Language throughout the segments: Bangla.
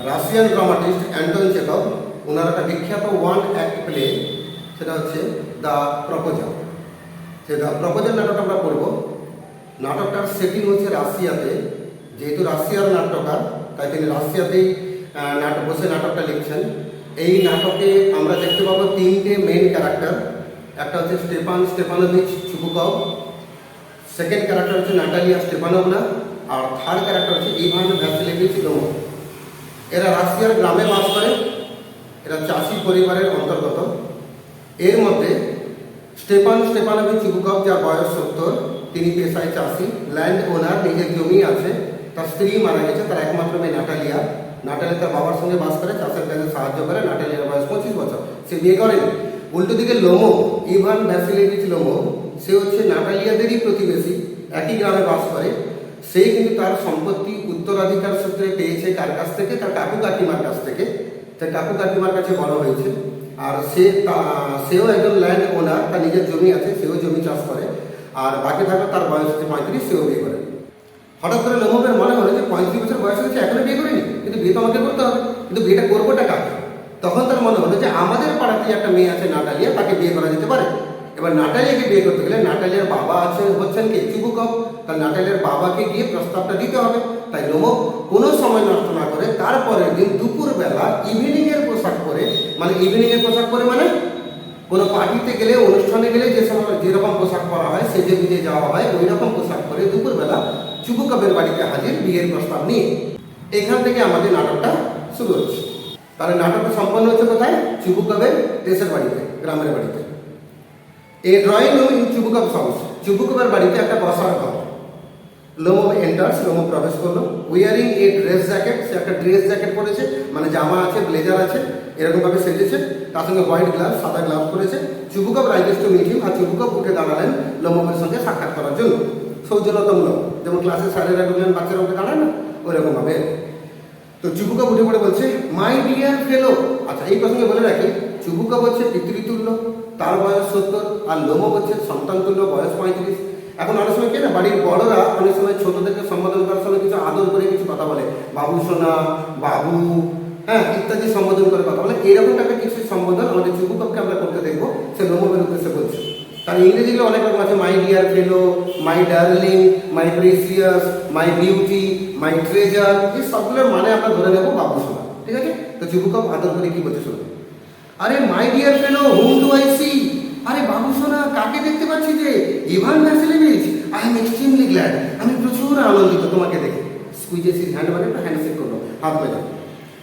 রাশিয়ান ড্রামাটিস্ট অ্যান্টন চেকভ ওনার একটা বিখ্যাত ওয়ান অ্যাক্ট প্লে, সেটা হচ্ছে the proposal. Say the proposal নাটকটা আমরা পড়ব। নাটকটার সেটিং হচ্ছে রাশিয়াতে, যেহেতু রাশিয়ার নাট্যকার তাই তিনি রাশিয়াতেই বসে নাটকটা লিখছেন। এই নাটকে আমরা দেখতে পাবো তিনটে মেইন ক্যারেক্টার। একটা হচ্ছে Stepan Stepanovich Chubukov, second character হচ্ছে নাটালিয়া স্টেপানোভনা, আর থার্ড ক্যারেক্টার হচ্ছে ইভান ভ্যাসিলেভিচ লোমোভ। এরা রাশিয়ার গ্রামে বাস করে, এরা চাষি পরিবারের অন্তর্গত। এর মধ্যে স্টেপান স্টেপানোভিচ চুবুকভ, যার বয়স 70, তিনি পেশায় চাষি, ল্যান্ড ওনার, নিজের জমি আছে। তার স্ত্রী মারা গেছে, তার একমাত্র মেয়ে নাটালিয়া। নাটালিয়া তার বাবার সঙ্গে বাস করে, চাষের কাজে সাহায্য করে। নাটালিয়ার বয়স 25 বছর, সে বিয়ে করেনি। উল্টো দিকে লোমোভ, ইভান ভ্যাসিলেভিচ লোমোভ, সে হচ্ছে নাটালিয়াদেরই প্রতিবেশী, একই গ্রামে বাস করে। সে কিন্তু তার সম্পত্তি উত্তরাধিকার সূত্রে পেয়েছে কার কাছ থেকে? তার কাকু কাকিমার কাছ থেকে। তার কাকু কাকিমার কাছে বড় হয়েছে। আর সেও একজন ল্যান্ড ওনার, তার নিজের জমি আছে, সেও জমি চাষ করে। আর বাকি থাকলে তার বয়স হচ্ছে 35, সেও বিয়ে করে। হঠাৎ করে লোমোভের মনে হলো যে 35 বছর বয়স হয়েছে, এখনো বিয়ে করিনি, কিন্তু বিয়ে তো আমাকে করতে হবে, কিন্তু বিয়েটা করবোটা কাকে? তখন তার মনে হলো যে আমাদের পাড়াতে একটা মেয়ে আছে নাটালিয়া, তাকে বিয়ে করা যেতে পারে। এবার নাটালিয়াকে বিয়ে করতে গেলে নাটালিয়ার বাবা হচ্ছেন কে? চুবুকভ। তার নাটালিয়ার বাবাকে গিয়ে প্রস্তাবটা দিতে হবে। তাই লোমোভ কোনো সময় নষ্ট না করে তারপরের দিন দুপুরবেলা ইভিনিং এর পোশাক পরে, মানে কোনো পার্টিতে গেলে, অনুষ্ঠানে গেলে যে সময় যেরকম পোশাক পরা হয়, সেজে গুজে যাওয়া হয়, ওই রকম পোশাক পরে দুপুরবেলা চুবুকভের বাড়িতে হাজির বিয়ের প্রস্তাব নিয়ে। এখান থেকে আমাদের নাটকটা শুরু হচ্ছে। তাহলে নাটকটা সম্পন্ন হচ্ছে কোথায়? চুবুকভের দেশের বাড়িতে, গ্রামের বাড়িতে। এ ড্রয়িং রুম ইন চুবুকভস হাউস, চুবুকভের বাড়িতে একটা বসার ঘর। লোমোভ এন্টার্স, লোমোভ প্রবেশ করলো, উইয়ারিং এ ড্রেস জ্যাকেট, সে একটা ড্রেস জ্যাকেট পরেছে, মানে জামা আছে, ব্লেজার আছে, এরকম ভাবে সেজেছে। তার সঙ্গে হোয়াইট গ্লাভস, সাদা গ্লাভস পরেছে। Chubukov rises to meet him, আর চুবুকভ উঠে দাঁড়ালেন লোমোভের সঙ্গে সাক্ষাৎ করার জন্য। সৌজন্যতামূলক, যেমন ক্লাসে স্যারেরা বললেন বাচ্চারা উঠে দাঁড়ায় না, ওইরকম ভাবে। তো চুবুকভ উঠে পড়ে বলছে, মাই ডিয়ার ফেলো। আচ্ছা, এই প্রসঙ্গে বলে রাখি, চুবুকভ হচ্ছে পিতৃতুল্য, তার বয়স 70, আর লোমোভ হচ্ছে সন্তানতুল্য, বয়স 35। এখন অনেক সময় কে না, বাড়ির বড়রা অনেক সময় ছোটদেরকে সম্বোধন করার সময় কিছু আদর করে কিছু কথা বলে, বাবু সোনা, বাবু, হ্যাঁ, ইত্যাদি সম্বোধন করে কথা বলে। এইরকম টাইপের কিছু সম্বোধন আমাদের চুবুকভকে আমরা করতে দেখবো, সে লোমোভের উদ্দেশ্যে বলছে। তার ইংরেজিগুলো অনেক রকম আছে, মাই dear fellow, my darling, my precious, my beauty, my treasure, এই সবগুলোর মানে আমরা ধরে নেবো বাবু সোনা। ঠিক আছে? তো চুবুকভ আদর করে কি বলছে শুনুন। আরে my dear fellow, hmm do I see? আরে বাবু সোনা, কাকে দেখতে পাচ্ছি? যে Ivan Vasilevich. I am extremely glad, আমি প্রচুর আনন্দিত তোমাকে দেখে। স্কুইজেস হিজ হ্যান্ড, মানে একটা হ্যান্ডশেক করলো, হাত মেলাম।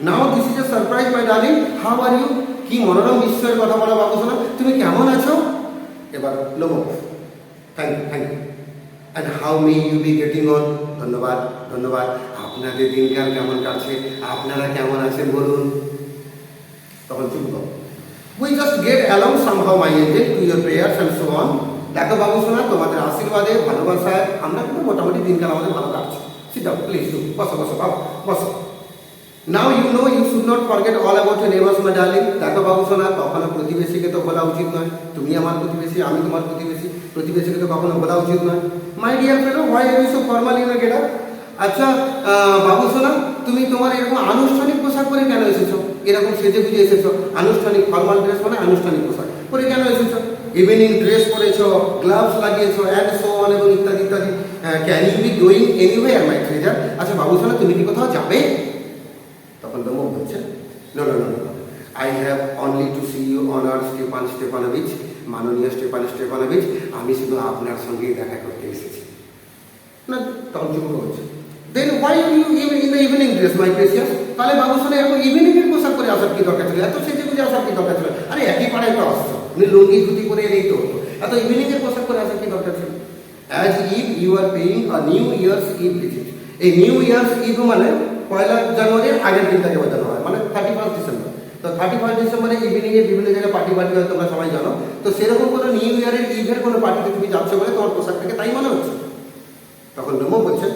Now this is a surprise my darling, how are you? কি মনোরম বিস্ময়ের কথা বলো বাবু সোনা, তুমি কেমন আছো? এবার Lomov, thank you, thank you. And how may you be getting on? ধন্যবাদ, ধন্যবাদ। আপনাদের দিনকাল কেমন কাটছে? আপনারা কেমন আছেন বলুন? তখন Chubukov, we just get along somehow my angel, to your prayers and so on. দেখো বাবু সোনা, তোমাদের আশীর্বাদে, ভালোবাসায় আমরা কিন্তু মোটামুটি দিনকাল আমাদের ভালো কাটছে। সিট ডাউন প্লিজ, ডু, বসো বসো বাবু, বসো। Now you know you should not forget all about your neighbours my darling. দেখো বাবু সোনা, কখনো প্রতিবেশীকে তো বলা উচিত নয়, তুমি আমার প্রতিবেশী, আমি তোমার প্রতিবেশী, প্রতিবেশীকে তো কখনো বলা উচিত নয়। My dear fellow, why are you so formal in get up? আচ্ছা বাবু সোনা, তুমি তোমার এরকম আনুষ্ঠানিক পোশাক পরে কেন এসেছো? এরকম সেজে গুজে এসেছো, আনুষ্ঠানিক, ফর্মাল ড্রেস মানে আনুষ্ঠানিক পোশাক পরে কেন এসেছো? ইভিনিং ড্রেস পরেছো, গ্লাভস লাগিয়েছো, অ্যান্ড সো অন, এবং ইত্যাদি ইত্যাদি। Can you be going anywhere my treasure? আচ্ছা বাবু সোনা, তুমি কি কোথাও যাবে? তখন লোমোভ বলছে, no no no no, I have only to see you honour Stepan Stepanovich, মাননীয় স্টেপান স্টেপানোভিচ, আমি শুধু আপনার সঙ্গেই দেখা করতে এসেছি। না, তখন চুবুকভ বলছে, then why are you in the evening dress my precious? তাহলে বাবু সোনা এরকম ইভিনিং এর পোশাক পরে আসার কি দরকার ছিল? এত সেজে গুজে আসার কি দরকার ছিল? আরে একই পাড়ায় তো আসছো, তুমি লুঙ্গি ধুতি পরে এলেই তো হতো, এত ইভিনিং এর পোশাক পরে আসার কি দরকার ছিল? As if you are paying a new year's eve visit. এই নিউ ইয়ার্স ইভ মানে 1 জানুয়ারির আগের দিনটাকে বোঝানো হয়, মানে 31 ডিসেম্বর। তো 31 ডিসেম্বরে ইভিনিং এ বিভিন্ন জায়গায় পার্টি হয়, তোমরা সবাই জানো। তো সেরকম কোনো নিউ ইয়ারের ইভের কোনো পার্টিতে তুমি যাচ্ছ বলে তোমার পোশাক থেকে তাই মনে হচ্ছে। তখন লোমোভ বলছে,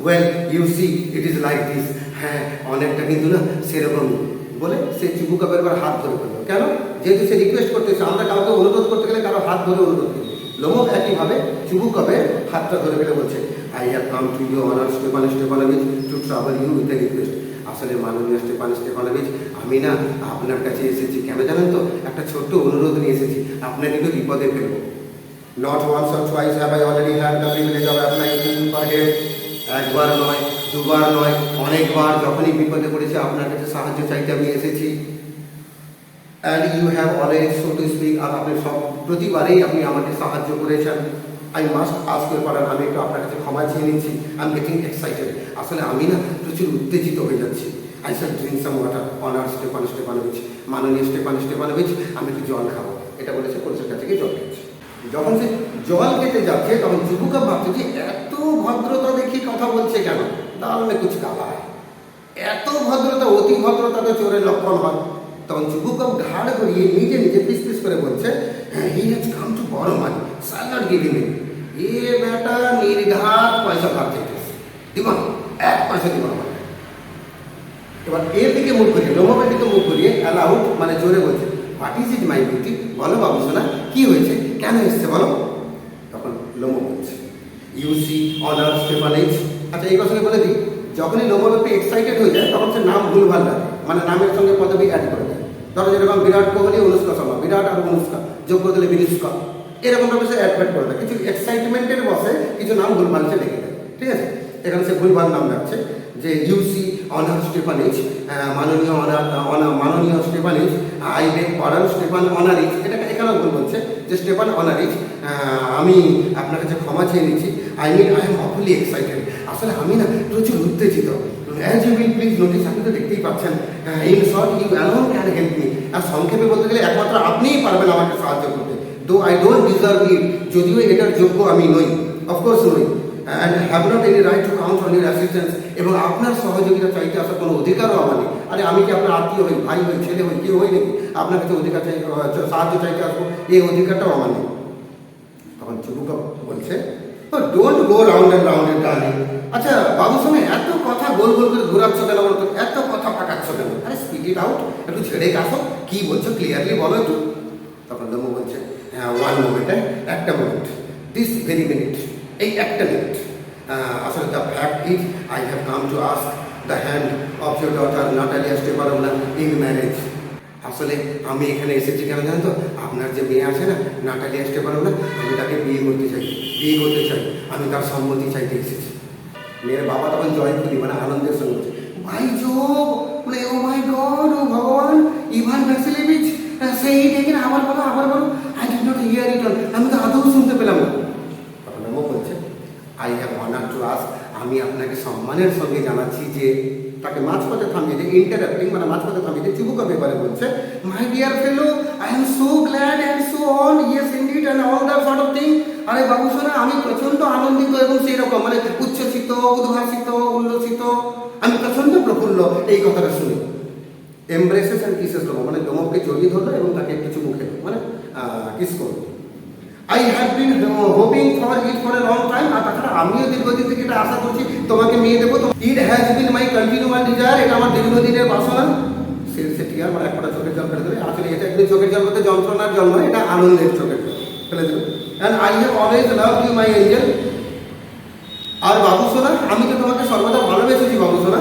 well you see it is like this. হ্যাঁ, অনেকটা কিন্তু না সেরকমই বলে সে চুবুকভের এবার হাত ধরে ফেললো। কেন? যেহেতু সে রিকোয়েস্ট করতেছে, আমরা কাউকে অনুরোধ করতে গেলে কারো হাত ধরে অনুরোধ করি। লোমোভ একইভাবে চুবুকভের হাতটা ধরে ফেলে বলছে, I have come to you honour Stepan Stepanovich to trouble you with a request. আসলে মাননীয় স্টেফান স্টেফানোভিচ, আমি না আপনার কাছে এসেছি কেন জানেন তো, একটা ছোট্ট অনুরোধ নিয়ে এসেছি, আপনাকে একটু বিপদে ফেলবো। Not once or twice have I already had the privilege of applying for help. একবার নয়, দুবার নয়, অনেকবার যখনই বিপদে পড়েছে আপনার কাছে সাহায্য চাইতে আমি এসেছি। And you have always so to speak, আর আপনি সব প্রতিবারেই আপনি আমাকে সাহায্য করেছেন। I must ask your pardon, আমি একটু আপনার কাছে ক্ষমা চেয়ে নিচ্ছি। আই এম গেটিং এক্সাইটেড, আসলে আমি না প্রচুর উত্তেজিত হয়ে যাচ্ছি। I shall drink some water honour Stefan Stefanovich, মাননীয় স্টেফান স্টেফানোভিচ, আমি একটু জল খাবো, এটা বলেছে, কোচের কাছে গিয়ে জল খেয়েছে। যখন সে জল খেতে যাচ্ছে তখন যুবকা ভাবছে যে এত ভদ্রতা দেখি কথা বলছে কেন, দাল মে কুছ কালা হয়, এত ভদ্রতা, অতি ভদ্রতা তো চোরের লক্ষণ হয়। তখন যুবক ঘাড় ঘুরিয়ে নিজে নিজে পিস পিস করে বলছে, হি হ্যাজ কাম টু বড় মানি, শ্যাল নট গিভ হিম। এ বেটা নির্ঘাত পয়সা ভাব চাইতেছে, দিব না, 1 পয়সা দিব না। এবার এর দিকে মুখ করিয়ে, লোমবের দিকে মুখ করিয়ে অ্যালাউড মানে জোরে বলছে, what is it my beauty, বলো বাবু সোনা কি হয়েছে, কেন এসছে বলো। তখন লোমো বলছে, ইউ সি অনার স্টেফানোভিচ। আচ্ছা এই কথাকে বলে দিই, যখনই লোমো একটু এক্সাইটেড হয়ে যায় তখন সে নাম ভুলভাল লাগে, মানে নামের সঙ্গে পদবি অ্যাড করে দেয়। ধরো যেরকম বিরাট কোহলি, অনুষ্কা শর্মা, বিরাট আর অনুষ্কা যোগ করে দিলে বিনুষ্কা, এরকমভাবে সে অ্যাড করে দেয়। কিছু এক্সাইটমেন্টের বসে কিছু নাম ভুলভাল সে লিখে দেয়, ঠিক আছে। এখানে সে ভুলভাল নাম রাখছে যে ইউসি অনার স্টেফানোভিচ, মাননীয় Stefanovich, I beg pardon Stefan অনারিচ, এটাকে এখানেও ভুল বলছে যে স্টেফান অনারিচ, আমি আপনার কাছে ক্ষমা চেয়ে নিচ্ছি। আই এম অফুলি এক্সাইটেড, আসলে আমি না প্রচুর উত্তেজিত। As you will please notice, আপনি তো দেখতেই পাচ্ছেন, in short you alone can help me. আর সংক্ষেপে বলতে গেলে একমাত্র আপনিই পারবেন আমাকে সাহায্য করতে। দো আই ডোন্ট ডিজার্ভ ইট, যদিও এটার যোগ্য আমি নই, অফকোর্স নই, and have not any right to count on your assistance, এবং আপনার সহযোগিতা চাইতে আসার কোনো অধিকারও আমার নেই। আরে আমি কি আপনার আত্মীয় হই, ভাই হই, ছেলে হই, কেউ হই নাকি আপনার কাছে অধিকার চাই, সাহায্য চাইতে আসবো, এই অধিকারটাও আমার নেই। তখন যুবক বলছে, don't go round and round and darling. আচ্ছা বাবুর সঙ্গে এত কথা গোল গোল করে ঘোরাচ্ছ কেন বলতো, এত কথা পাকাচ্ছ কেন, আরে স্পিড ইট আউট, একটু ছেড়ে কাছো, কি বলছো ক্লিয়ারলি বলো একটু। তখন লোমো বলছে, হ্যাঁ 1 মোমেন্ট, একটা মিনিট, দিস ভেরি মিনিট, এই একটা মিনিট। আসলে the fact is I have come to ask the hand of your daughter Natalia Stefanovna in marriage. আসলে আমি এখানে এসেছি কেন জানেন তো, আপনার যে মেয়ে আছে না নাটালিয়া স্টেফানোভনা, আমি তাকে বিয়ে করতে চাই, আমি তার সম্মতি চাইতে এসেছি। মেয়ের বাবা তখন জয়ফুলি মানে আনন্দের সঙ্গে বলছে, ভাই জোব, মানে ও মাই গড, ও ভগবান, ইভান ভ্যাসিলেভিচ, সেই দেখেন আবার বলো, I did not here it all, আমি তো আদৌ শুনতে পেলাম না। তখন ও বলছে, I have honour to ask, আমি আপনাকে সম্মানের সঙ্গে জানাচ্ছি যে, তাকে মাঝপথে থামিয়ে যে ইন্টারাপ্টিং মানে মাঝপথে থামিয়ে যে যুবক ব্যাপারে বলছে, মাই dear fellow, I am so glad and so on, yes indeed and all that sort of thing. আরে বাবু সোনা, আমি প্রচন্ড আনন্দিত এবং সেই রকম মানে উচ্ছ্বসিত, উদ্ভাসিত, উল্লসিত, আমি প্রচন্ড প্রফুল্ল এই কথাটা শুনে। এমব্রেসেস অ্যান্ড কিসেস লোমো, মানে লোমোকে জড়িয়ে ধরলো এবং তাকে কিছু মুখে মানে কিস করলো। I have been hoping for it for a long time, আর তাছাড়া আমিও দীর্ঘদিন থেকে এটা আশা করছি তোমাকে মেয়ে দেবো। It has been my continual desire, এটা আমার দীর্ঘদিনের বাসনা। সে টিয়ার মানে একটা চোখের জল ফেলে দেবে, আসলে এটা একটু চোখের জল বলতে যন্ত্রণার জল নয়, এটা আনন্দের চোখের জল ফেলে দেবে। And I have always loved you my angel, আর বাবু সোনা আমি তো তোমাকে সর্বদা ভালোবেসেছি বাবু সোনা।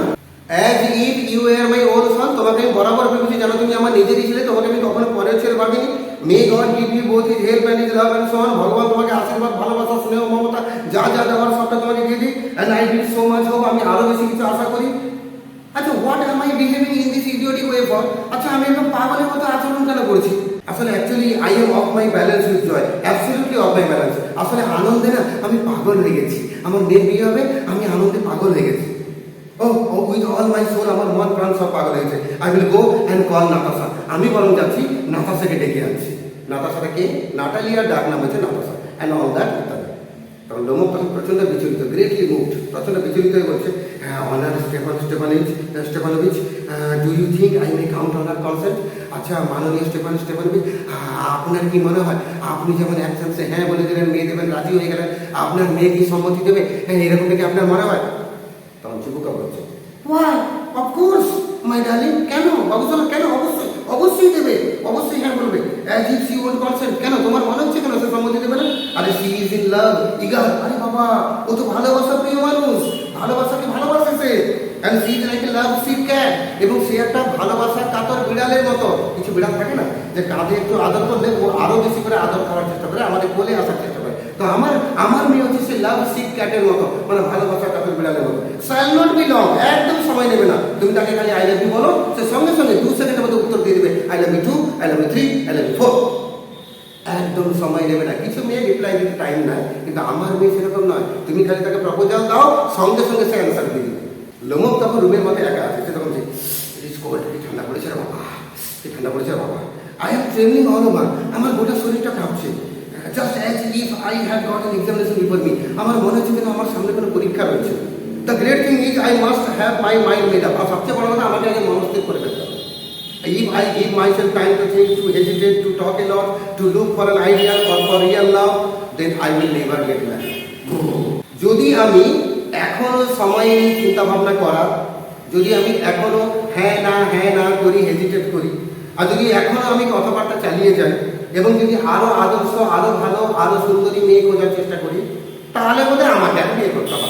As if you are my own son, তোমাকে আমি বরাবর ভেবেছি জানো তুমি আমার নিজেরই ছিলে, তোমাকে আমি কখনো পরের ছেলে ভাবিনি। May God give you both his help and his love and so on, ভগবান তোমাকে আশীর্বাদ, ভালোবাসা, স্নেহ, মমতা যা যা দেওয়ার সবটা তোমাকে দিয়ে দিই। And I did so much hope, আমি আরও বেশি কিছু আশা করি। আচ্ছা what am I behaving in this idiotic way for, আচ্ছা আমি একদম পাগলের মতো আচরণ কেন করেছি। আসলে actually I am off my balance with joy, absolutely off my balance. আসলে আনন্দে না আমি পাগল হয়ে গেছি, আমার মেয়ের বিয়ে হবে, আমি আনন্দে পাগল হয়ে গেছি। ও উইথ অল মাই সোল, আমার মন প্রাণ সব পাগল হয়েছে। I will go and call Natasha, আমি বরং যাচ্ছি নাতাশাকে ডেকে আনছি। নাতাশাটা কে, নাটালিয়ার ডাক নাম হচ্ছে নাতাশা, অ্যান্ড অল দ্যাট ইত্যাদি। তখন লোমো তখন প্রচণ্ড বিচলিত, গ্রেটলি মুভড, প্রচণ্ড বিচলিত হয়ে বলছে, honour Stefanovich, do you think I may count on her consent. আচ্ছা মাননীয় স্টেফানোভিচ, আপনার কি মনে হয়, আপনি যেমন এক চান্সে হ্যাঁ বলে দিলেন, মেয়ে দেবেন, রাজি হয়ে গেলেন, আপনার মেয়ে কি সম্মতি দেবে, হ্যাঁ এরকম কি আপনার মনে হয়। তখন যুবকা বলছে, ওয়াই অফকোর্স মাই ডার্লিং, কেন বাবু সোনা, কেন, অবশ্যই অবশ্যই দেবে, অবশ্যই হ্যাঁ বলবে। As if she won't consent, কেন তোমার মনে হচ্ছে কেন সে সম্মতি দেবে না। আরে she is in love eager, আরে বাবা ও তো ভালোবাসা প্রিয় মানুষ, ভালোবাসাকে ভালোবাসে সে। And she is like a lovesick cat, এবং সে একটা ভালোবাসা কাতর বিড়ালের মতো। কিছু বিড়াল থাকে না যে কাঁধে একটু আদর করলে ও আরো বেশি করে আদর খাওয়ার চেষ্টা করে, আমাদের কোলে আসার চেষ্টা করে। তো আমার মেয়ে হচ্ছে সে লাভ সিক ক্যাটের মতো, মানে ভালোবাসা কাতর বিড়ালের মতো। শ্যাল নট বি লং, একদম সময় নেবে না। তুমি তাকে খালি আই লাভ ইউ বলো, সে সঙ্গে সঙ্গে 2 সেকেন্ডের মধ্যে উত্তর দিয়ে দেবে I love you 2, I love you 3, I love you 4। একদম সময় নেবে না। কিছু মেয়ে রিপ্লাই দিতে টাইম নেয়, কিন্তু আমার মেয়ে সেরকম নয়। তুমি খালি তাকে প্রপোজাল দাও, সঙ্গে সঙ্গে সে অ্যান্সার দিয়ে দিবে। লোমক তখন রুমের মধ্যে একা আছে, সেরকম যে কি ঠান্ডা পড়েছে রে বাবা, কি ঠান্ডা পড়েছে রে বাবা, আই এম ট্রেনিং অল ওভার, আমার গোটা শরীরটা কাঁপছে, just as if I have got an examination before me. আমার মনে হচ্ছে যেন আমার সামনে কোনো পরীক্ষা রয়েছে। The great thing is I must have my mind made up. আর সবচেয়ে বড় কথা, আমাকে আগে মনস্থির করে ফেলতে হবে। If I give myself time to think, to hesitate, to talk a lot, to look for an idea or for real love, then I will never get married. যদি আমি এখনো সময় নিয়ে চিন্তা ভাবনা করা, যদি আমি এখনো হ্যাঁ না করি, হেজিটেট করি, আর যদি এখনো আমি কথাবার্তা চালিয়ে যাই, এবং যদি আরো আদর্শ, আরো ভালো, আরো সুন্দরী মেয়ে খোঁজার চেষ্টা করি, তাহলে বোধহয় আমাকে আর বিয়ে করতে হবে।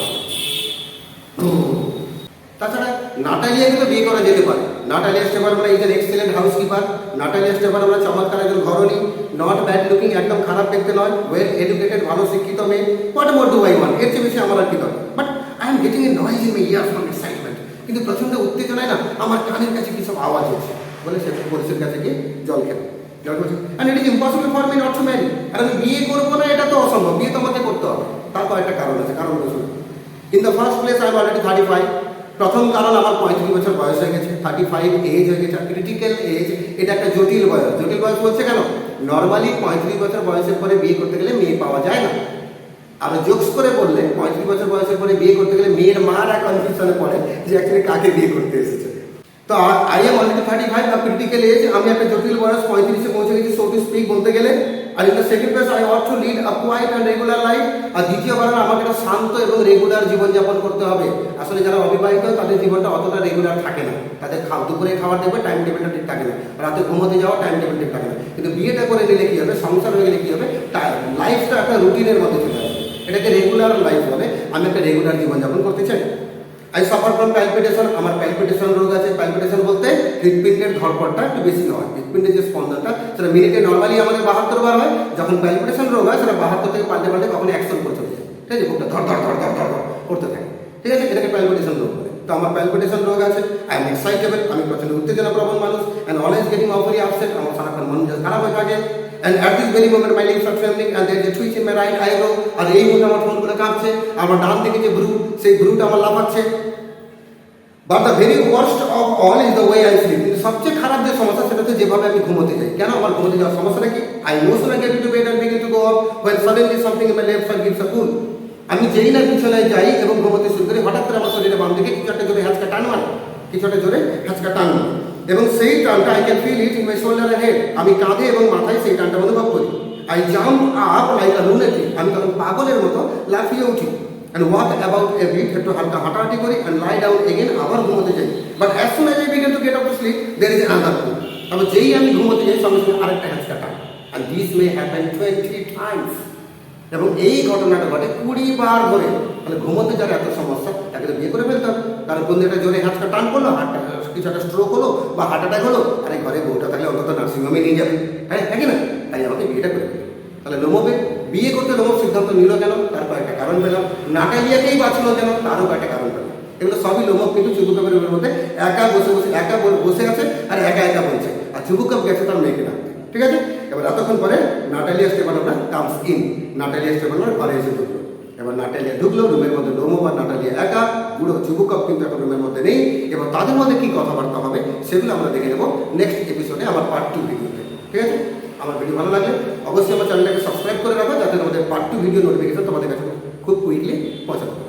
তাছাড়া নাটালিয়াকে তো বিয়ে করা যেতে পারে। Natalia Stefanova is an excellent housekeeper. Natalia Stefanova চমৎকার একজন ঘরণী, নট ব্যাড লুকিং, একদম খারাপ দেখতে নয়, ওয়েল এডুকেটেড, ভালো শিক্ষিত মেয়ে। What more do I want? এর চেয়ে বেশি আমার আর কি দরকার? But I am getting a noise in my years from excitement. কিন্তু প্রচন্ড উত্তেজনায় না আমার কানের কাছে কি সব আওয়াজ হচ্ছে, বলে সে পুলিশের কাছে গিয়ে জল খেলো। And it is impossible for me not to marry. আর আমি বিয়ে করবো না, এটা তো অসম্ভব, বিয়ে তো আমাকে করতে হবে। তার কয়েকটা কারণ আছে, কারণগুলো শুনুন। In the first place I am already 35। প্রথম কারণ, আমার 35 বছর বয়স হয়ে গেছে, 35 এজ হয়ে গেছে, ক্রিটিক্যাল এজ। এটা একটা জটিল বয়স। জটিল বয়স বলছে কেন? নর্মালি 35 বছর বয়সের পরে বিয়ে করতে গেলে মেয়ে পাওয়া যায় না। আর জোকস করে বললে 35 বছর বয়সের পরে বিয়ে করতে গেলে মেয়ের মারা কনফিউশনে পড়ে যে অ্যাকচুয়ালি কাকে বিয়ে করতে এসেছে। তো I am already 35, the critical age. আমি একটা জটিল বয়স 35-এ পৌঁছে গেছি, সো টু স্পিক বলতে গেলে। আর in the second place I want to lead a quiet and regular life. আর দ্বিতীয় কারণ, আমাকে একটা শান্ত এবং রেগুলার জীবনযাপন করতে হবে। আসলে যারা অবিবাহিত, তাদের জীবনটা অতটা রেগুলার থাকে না। তাদের দুপুরে খাবার দেবে, টাইম টেবিলটা ঠিক থাকে না, রাতে ঘুমোতে যাওয়া টাইম টেবিল ঠিক থাকে না। কিন্তু বিয়েটা করে নিলে কী হবে, সংসার হয়ে গেলে কী হবে, লাইফটা একটা রুটিনের মধ্যে চলে আসবে। এটাকে রেগুলার লাইফ বলে। আমি একটা রেগুলার জীবনযাপন করতে চাই। I suffer from palpitation. আমার প্যালপিটেশন রোগ আছে। প্যালপিটেশন বলতে হৃৎপিণ্ডের ধড়পড়টা একটু বেশি হয়। হৃৎপিণ্ডের যে স্পন্দনটা, সেটা মিনিটে নর্মালি আমাদের 72 বার হয়। যখন প্যালপিটেশন রোগ হয়, সেটা 72 থেকে পাল্টে কখনো 100 করে চলে যায়। ঠিক আছে, বুকটা ধর ধর ধর ধর ধর করতে থাকে। ঠিক আছে, এটাকে প্যালপিটেশন রোগ বলে। তো আমার প্যালপিটেশন রোগ আছে। আই এম এক্সাইটেবল, আমি প্রচন্ড উত্তেজনা প্রবণ মানুষ, and always getting ovary upset. আমার সারাক্ষণ মন খারাপ হয়ে থাকে। And at this very moment my lips are trembling and there is a twitch in my right eyebrow. আর এই মুহূর্তে আমার ফোনগুলো কাঁপছে। আমার ডান দিকে যে সেই ব্রুটা আমার লাফাচ্ছে। But the very worst of all is the way I sleep. কিন্তু সবচেয়ে খারাপ যে সমস্যা, সেটা হচ্ছে যেভাবে আমি ঘুমোতে যাই। কেন আমার ঘুমোতে যাওয়ার সমস্যাটা কি? I no soon I get into bed and begin to go up when suddenly something in my left side gives a pull. আমি যেই না বিছানায় যাই এবং ঘুমোতে শুরু করি, হঠাৎ করে আমার শরীরে বাম দিকে কিছু একটা জোরে হ্যাঁচকা টান মারে, কিছু একটা জোরে হ্যাঁচকা টান মারে, এবং সেই টানটা I can feel it in my shoulder and head. আমি কাঁধে এবং মাথায় সেই টানটা অনুভব করি। I jump up like a lunatic. আমি তখন পাগলের মতো লাফিয়ে উঠি। And walk about a bit, একটু হালকা হাঁটাহাঁটি করি, and lie down again, আবার ঘুমোতে যাই। But as soon as I begin to get up to sleep, there is another pull. তবে যেই আমি ঘুমোতে যাই, সঙ্গে সঙ্গে আরেকটা হ্যাঁচকা টান। And this may happen 20 times. এবং এই ঘটনাটা ঘটে 20 বার ধরে। তাহলে ঘুমোতে যার এত সমস্যা, তাকে তো বিয়ে করে ফেলতে হবে। কারণ কোন একটা জোরে হ্যাঁচকা টান করলো, কিছু একটা স্ট্রোক হলো বা হার্ট অ্যাটাক হলো, আরে ঘরে বউটা থাকলে অন্তত নার্সিংহোমে নিয়ে যাবে। হ্যাঁ, তাই না? তাই আমাকে বিয়েটা করে ফেলবে। তাহলে লোমবে বিয়ে করতে লোমব সিদ্ধান্ত নিল কেন? তার কয়েকটা কারণ পেলাম। নাটালিয়াকেই বাঁচলো কেন? তারও কয়েকটা কারণ পেলাম। এগুলো সবই লোমব কিন্তু চুবুকাপের মধ্যে একা বসে আছে আর একা বলছে। আর চুবুকাপ গেছে তার মেয়েকে ডাকতে। ঠিক আছে, এবার এতক্ষণ পরে নাটালিয়া স্টেফানোভা কামস ইন। নাটালিয়া স্টেফানোভা ঘরে এসে ঢুকলো। এবার নাটালিয়া ঢুকলো, রুমের মধ্যে লোমব আর নাটালিয়া একা। বুড়ো চুবুকাপ কিন্তু এখন রুমের মধ্যে নেই। এবার তাদের মধ্যে কি কথাবার্তা হবে সেগুলো আমরা দেখে নেবো নেক্সট এপিসোডে, আমার পার্ট 2 ভিডিওতে। ঠিক আছে, আমার ভিডিও ভালো লাগলে অবশ্যই আমার চ্যানেলটাকে সাবস্ক্রাইব করে রাখো, যাতে আমাদের পার্ট 2 ভিডিও নোটিফিকেশন তোমাদের কাছে খুব কুইকলি পৌঁছাতে পারে।